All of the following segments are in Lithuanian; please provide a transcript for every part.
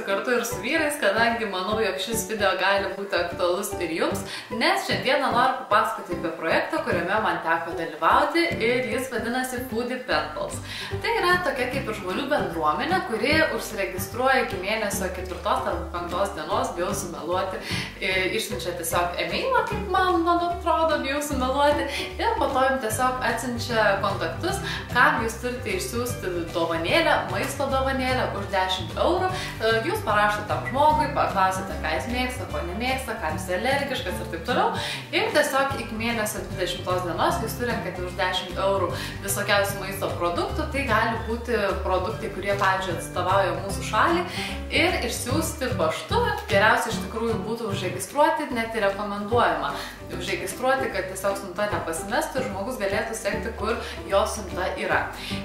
kartu ir su vyrais, kadangi manau, jog šis video gali būti aktualus ir jums, nes šiandieną noriu papasakoti apie projektą, kuriame man teko dalyvauti ir jis vadinasi Foodie Penpals. Tai yra tokia kaip ir žmonių bendruomenė, kuri užsiregistruoja iki mėnesio 4 arba 5 dienos, bijau sumeluoti, išsiunčia tiesiog e-mailą, kaip man atrodo, bijau sumeluoti, ir po to jums tiesiog atsiunčia kontaktus, kam jūs turite išsiųsti dovanėlę, maisto dovanėlę už 10 eurų. Jūs parašote tam žmogui, paklausite, ką jis mėgsta, ko nemėgsta, kam jis alergiškas ir taip toliau. Ir tiesiog iki mėnesio 20 dienos jūs surenkate už 10 eurų visokiausių maisto produktų. Tai gali būti produktai, kurie, pavyzdžiui, atstovauja mūsų šalį, ir išsiųsti paštu. Geriausia iš tikrųjų būtų užregistruoti, net ir rekomenduojama užregistruoti, kad tiesiog siunta nepasimestų ir žmogus galėtų sekti, kur jo siunta yra.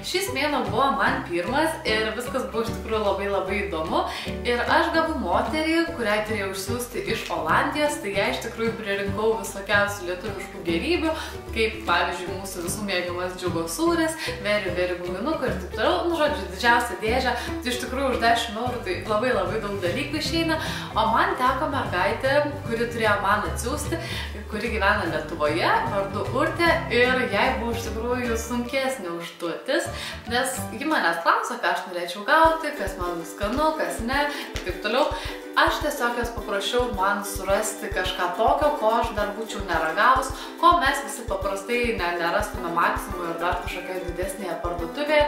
Šis mėnuo buvo man pirmas ir viskas buvo iš tikrųjų labai įdomu. Ir aš gavau moterį, kuriai turėjau išsiųsti iš Olandijos, tai ją iš tikrųjų pririnkau visokiausių lietuviškų gėrybių, kaip pavyzdžiui mūsų visų mėgiamas džiugo sūris, veri guminukų ir taip toliau. Nu, žodžiu, didžiausia dėžė, tai iš tikrųjų už 10 eurų tai labai daug dalykų išeina. O man teko mergaitė, kuri turėjo man atsiųsti, kuri gyvena Lietuvoje, vardu Urtė, ir jai buvo iš tikrųjų sunkesnė užduotis, nes ji manęs klauso, ką aš norėčiau gauti, kas man skanu, kas ne, ir taip toliau. Aš tiesiog jas paprašiau man surasti kažką tokio, ko aš dar būčiau neragavus, ko mes visi paprastai nerastume Maksimui ir dar kažkokioje didesnėje parduotuvėje.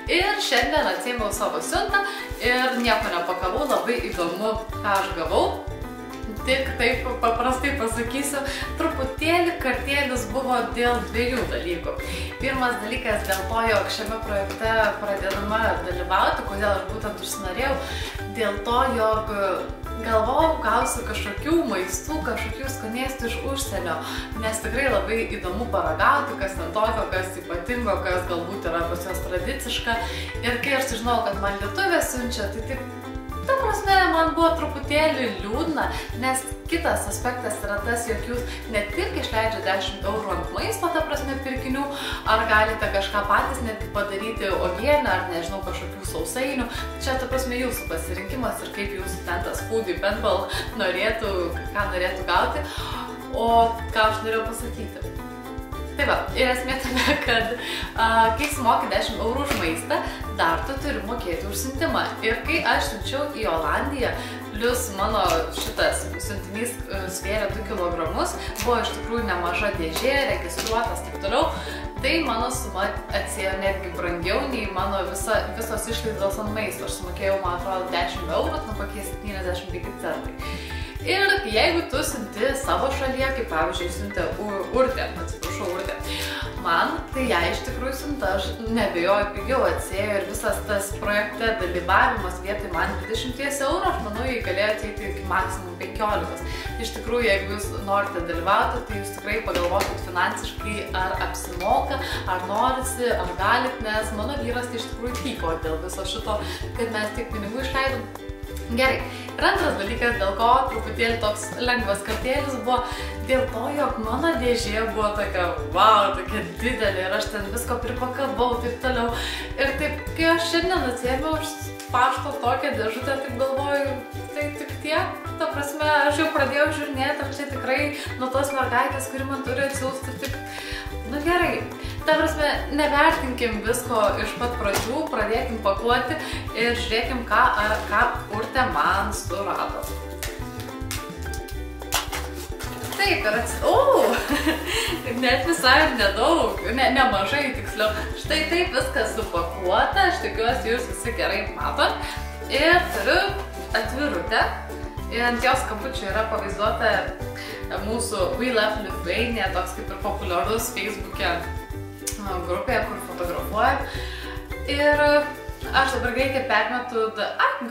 Ir šiandien atsiėmiau savo siuntą ir nieko nepakavau, labai įdomu, ką aš gavau. Tik taip paprastai pasakysiu, truputėlį kartėlis buvo dėl 2 dalykų. Pirmas dalykas dėl to, jog šiame projekte pradedama dalyvauti, kodėl aš būtent užsinorėjau, dėl to, jog galvojau, gausiu kažkokių maistų, kažkokių skanėstų iš užsienio, nes tikrai labai įdomu paragauti, kas ten tokio, kas ypatingo, kas galbūt yra pas jos tradiciška. Ir kai aš sužinojau, kad man lietuvė siunčia, tai taip, ta prasme, man buvo truputėlį liūdna, nes kitas aspektas yra tas, jog jūs ne tik išleidžia 10 eurų ant maisto, ta prasme, pirkinių, ar galite kažką patys netgi padaryti uogienę, ar nežinau, kažkokių sausainių. Čia, ta prasme, jūsų pasirinkimas ir kaip jūsų ten tas Foodie Penpal norėtų, ką norėtų gauti. O ką aš norėjau pasakyti? Tai va, ir esmė tame, kad kai sumoki 10 eurų už maistą, dar tu turi mokėti už siuntimą. Ir kai aš siunčiau į Olandiją, plius mano šitas siuntinys svėrė 2 kilogramus, buvo iš tikrųjų nemaža dėžė, registruotas taip toliau, tai mano suma atsiėjo netgi brangiau nei mano visos išlaidos ant maisto. Aš sumokėjau, man atrodo, 10 eurų, nu kokie 75 centai. Ir jeigu tu siunti savo šalyje, kaip pavyzdžiui siuntė Urtė, atsiprašau Urtė, man, tai ją iš tikrųjų siunta, aš nebejoju, pigiau atsiėjo ir visas tas projekte dalyvavimas vietoj man 20 eurų, aš manau, jį galėjo ateiti iki maksimum 15. Iš tikrųjų, jeigu jūs norite dalyvauti, tai jūs tikrai pagalvokit finansiškai, ar apsimoka, ar norisi, ar galit, nes mano vyras tai iš tikrųjų pyko dėl viso šito, kad mes tiek pinigų išleidom. Gerai. Ir antras dalykas, dėl ko truputėlį toks lengvas kartėlis buvo, dėl to, jog mano dėžė buvo tokia, wow, tokia didelė ir aš ten visko pripakavau, taip toliau. Ir taip, kai aš šiandien atsiėmiau iš pašto tokią dėžutę, taip galvoju, tai tik tiek, ta prasme, aš jau pradėjau žiūrinėti, ar čia tikrai nuo tos mergaitės, kuri man turi atsiųsti, tik, nu gerai. Ta prasme, nevertinkim visko iš pat pradžių, pradėkim pakuoti ir žiūrėkim, ką Urtė man surado. Taip, ir net visai nedaug, nemažai tiksliau. Štai taip viskas supakuota, aš tikiuosi jūs visi gerai matot. Ir turiu atvirutę, ir ant jos skambučio yra pavaizduota mūsų We Love Lithuania, toks kaip ir populiarus Facebook'e grupėje, kur fotografuoja. Ir aš dabar greitai permetu,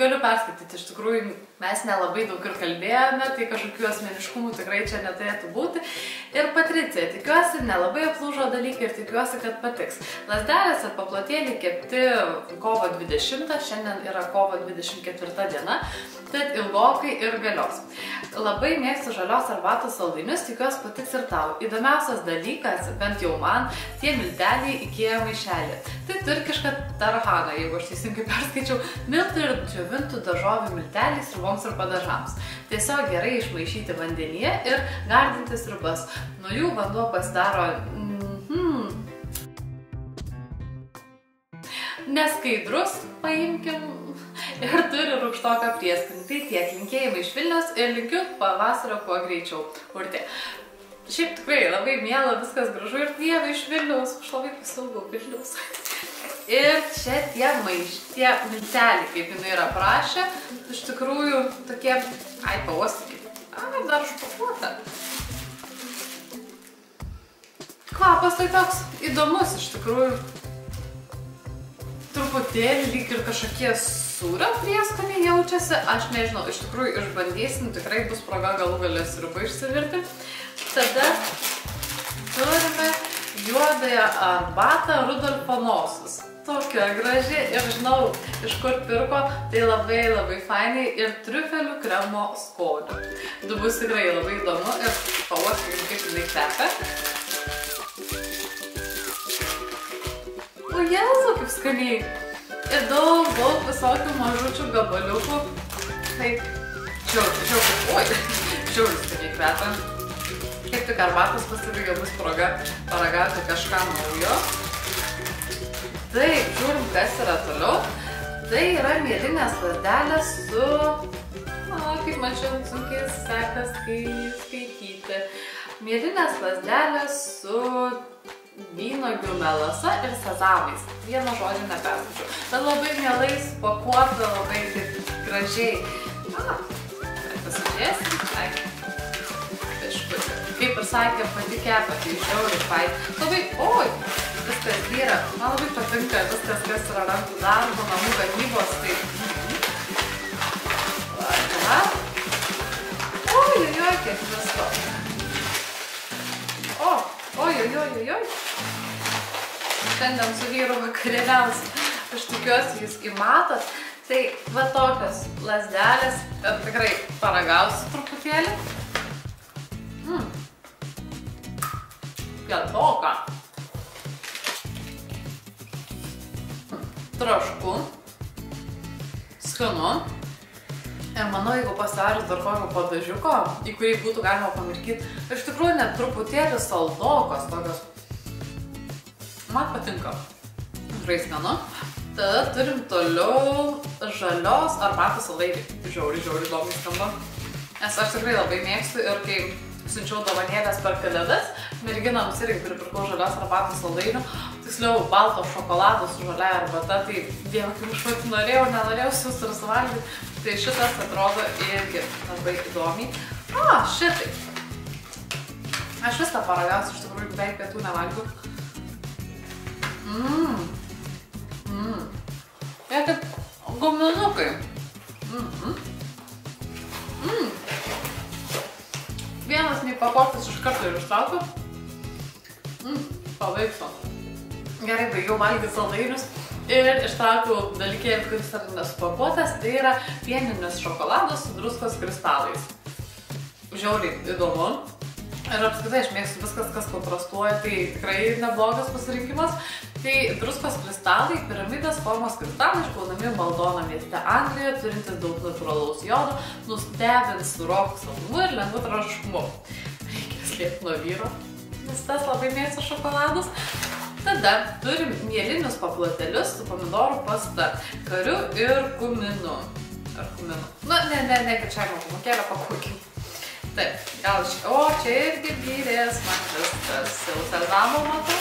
galiu perskaityti iš tikrųjų Mes nelabai daug ir kalbėjome, tai kažkokių asmeniškumų tikrai čia neturėtų būti. Ir Patricija, tikiuosi, nelabai aplūžo dalykai ir tikiuosi, kad patiks. Lazdelės ir paplotėliai kepti kovo 20, šiandien yra kovo 24 diena, tad ilgokai ir galios. Labai mėgstu žalios arbatos saldainius, tikiuosi patiks ir tau. Įdomiausias dalykas, bent jau man, tie milteliai IKEA maišelį. Tai turkiška tarhana, jeigu aš teisingai perskaičiau, miltų ir džiovintų daržovių milteliai sriuboms ir padažams. Tiesiog gerai išmaišyti vandenyje ir gardinti sriubas. Nuo jų vanduo pasidaro neskaidrus, paimkim, ir turi rūgštoką prieskonį. Tai tiek, linkėjimai iš Vilniaus ir linkiu pavasario kuo greičiau. Urtė. Šiaip tikrai labai miela, viskas gražu ir Dieve iš Vilniaus, aš labai pasiilgau Vilniaus. Ir čia tie milteliai, kaip jinai yra prašę, iš tikrųjų tokie, pauostykit, dar užpakuota. Kvapas tai toks įdomus iš tikrųjų. Truputėlį lyg ir kažkokie sūrio prieskoniai jaučiasi, aš nežinau, iš tikrųjų išbandysim, tikrai bus proga galų gale sriubą išsivirti. Tada turime juodąją arbatą Rudolfo nosis. Tokia graži ir žinau, iš kur pirko, tai labai fainai ir triufelių kremo skonio. Bus tikrai labai įdomu ir pauostykime, kaip jinai kvepia. O Jėzu, kaip skaniai. Ir daug visokių mažučių gabaliukų. Taip, žiauriai skaniai kvepia. Kaip tik arbatos pasibaigė, bus proga paragauti kažką naujo. Taip, žiūrim, kas yra toliau. Tai yra mielinės lazdelės su... kaip man šiandien sunkiai sekas skaityti. Mielinės lazdelės su vynuogių melasa ir sezamais. Vieno žodžio neperskaičiu. Bet labai mielai spakuota, labai taip gražiai. Pasižiūrėsim. Kaip ir sakė, pati kepa, tai žiauriai fain. Labai, viskas vyra. Man labai patinka viskas, kas yra rankų darbo, namų gamybos, tai... Kiek visko. Ojojojojoj. Šiandien su vyru vakarėliausi. Aš tikiuosi, jūs įmatot. Tai va tokios lazdelės ir tikrai paragausiu truputėlį. Pietoka. Trašku. Skanu. Ir manau, jeigu pasidarys dar kokio padažiuko, į kurį būtų galima pamirkyti, iš tikrųjų net truputėlį saldokos tokios. Man patinka. Tikrai skanu. Tada turim toliau žalios arbatos saldainiai. Žiauriai įdomiai skamba. Nes aš tikrai labai mėgstu ir kai siunčiau dovanėlės per kalėdas, merginams irgi pripirkau žalios arbatos saldainių, tiksliau balto šokolado su žalia arbata, tai Dieve, kaip aš pati nenorėjau siųsti ir suvalgyti, tai šitas atrodo irgi labai įdomiai. Šitai. Aš viską paragausiu, iš tikrųjų, beveik pietų nevalgiu. Jie kaip guminukai. Vienas neįpakuotas iš karto ir ištraukiu. Paveiksiu. Gerai, baigiau valgyti saldainius ir ištraukiau dalykėlį, kuris yra nesupakuotas. Tai yra pieninis šokoladas su druskos kristalais. Žiauriai įdomu. Ir apskritai aš mėgstu viskas, kas kontrastuoja, tai tikrai neblogas pasirinkimas. Tai druskos kristalai, piramidės formos kristalai išgaunami Maldono mieste Anglijoje, turintis daug natūralaus jodo, nustebins surokų saldumu ir lengvu traškumu. Reikia slėpti nuo vyro, nes tas labai mėgsta šokoladus. Tada turim mielinius paplotelius su pomidorų pasta, kariu ir kuminu. Ar kuminu? Ne, kirčiavimo kumukėlę pakuokim. Taip, gal čia irgi vyrės, man viskas jau sezamo matau.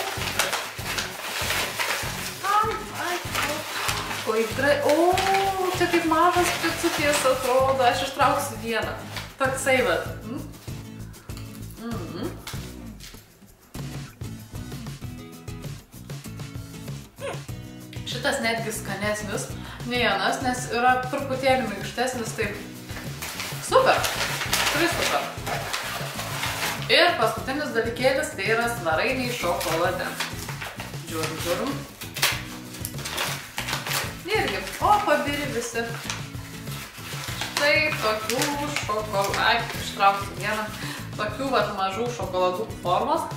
Čia kaip mažas picukės atrodo, aš ištrauksiu vieną. Toksai vat. Šitas netgi skanesnis nei anas, nes yra truputėlį minkštesnis, taip Super, tikrai super. Ir paskutinis dalykėlis tai yra svarainiai šokolade. Žiūrim. Irgi, pabiri visi. Štai tokių šokoladų, ištraukti vieną, tokių vat mažų šokoladų formos.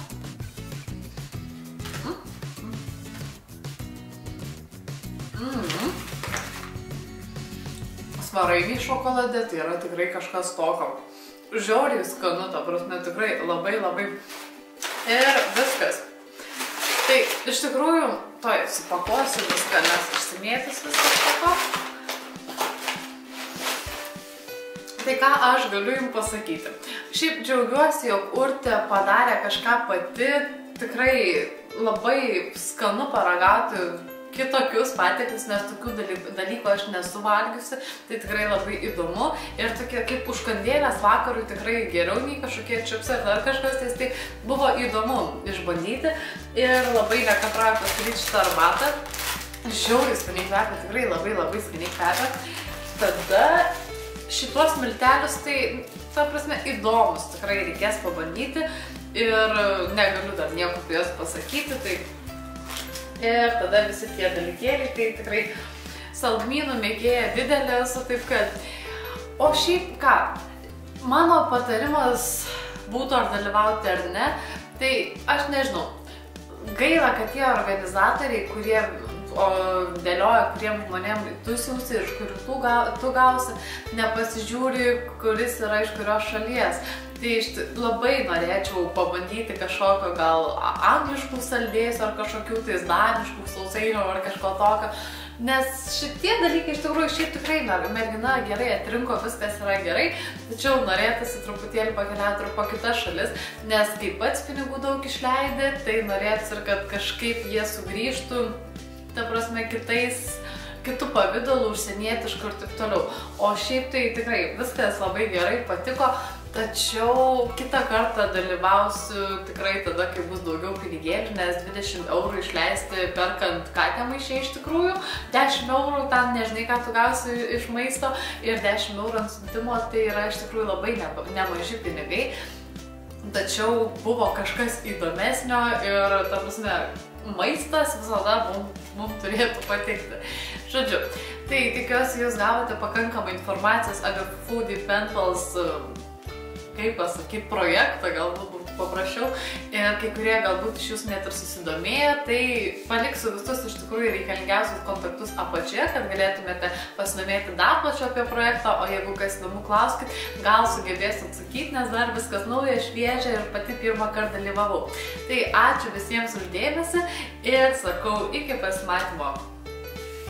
Svarainiai šokolade tai yra tikrai kažkas tokio. Žiauriai skanu, ta prasme, tikrai labai. Ir viskas. Tai iš tikrųjų, supakuosiu viską, nes išsimėtis viskas pako. Tai ką aš galiu jums pasakyti. Šiaip džiaugiuosi, jog Urtė padarė kažką pati, tikrai labai skanu paragauti kitokius patiekalus, nes tokių dalykų aš nesu valgiusi, tai tikrai labai įdomu ir tokie kaip užkandėlės vakarui tikrai geriau nei kažkokie čipsai ar dar kažkas, tai buvo įdomu išbandyti ir labai nekatrauju pasidaryti šitą arbatą. Žiauriai skaniai kvepia, tikrai labai skaniai kvepia. Tada šitos miltelius, tai ta prasme įdomus, tikrai reikės pabandyti ir negaliu dar nieko apie jas pasakyti, tai ir tada visi tie dalykėliai, tai tikrai saldumynų mėgėja didelė esu, taip kad... O šiaip ką, mano patarimas būtų ar dalyvauti ar ne, tai aš nežinau. Gaila, kad tie organizatoriai, kurie dėlioja, kuriem žmonėm tu siūsi, iš kurių tu gausi, nepasižiūri, kuris yra iš kurios šalies. Tai labai norėčiau pabandyti kažkokio gal angliškų saldėsių ar kažkokių tais daniškų sausainių ar kažko tokio. Nes šitie dalykai iš tikrųjų šiaip tikrai mergina gerai atrinko, viskas yra gerai, tačiau norėtųsi truputėlį pakeliauti ir po kitas šalis, nes kai pats pinigų daug išleidė, tai norėtųsi ir kad kažkaip jie sugrįžtų, ta prasme, kitų pavydalų, užsienietiškų ir taip toliau. O šiaip tai tikrai viskas labai gerai patiko, tačiau kitą kartą dalyvausiu tikrai tada, kai bus daugiau pinigėlių, nes 20 eurų išleisti perkant katę maišė iš tikrųjų, 10 eurų tam nežinai, ką tu gausi iš maisto ir 10 eurų ant siuntimo, tai yra iš tikrųjų labai nemaži pinigai. Tačiau buvo kažkas įdomesnio ir, ta prasme, maistas visada mums turėtų patikti. Žodžiu, tai tikiuosi jūs gavote pakankamai informacijos apie Foodie Pentals, kaip pasakyti, projektą, galbūt paprašiau, ir kai kurie galbūt iš jūsų net ir susidomėjo, tai paliksiu visus iš tikrųjų reikalingiausius kontaktus apačioje, kad galėtumėte pasidomėti dar plačiau apie projektą, o jeigu kas įdomu, klauskit, gal sugebėsiu atsakyti, nes dar viskas nauja, šviežia ir pati pirmą kartą dalyvavau. Tai ačiū visiems už dėmesį ir sakau iki pasimatymo.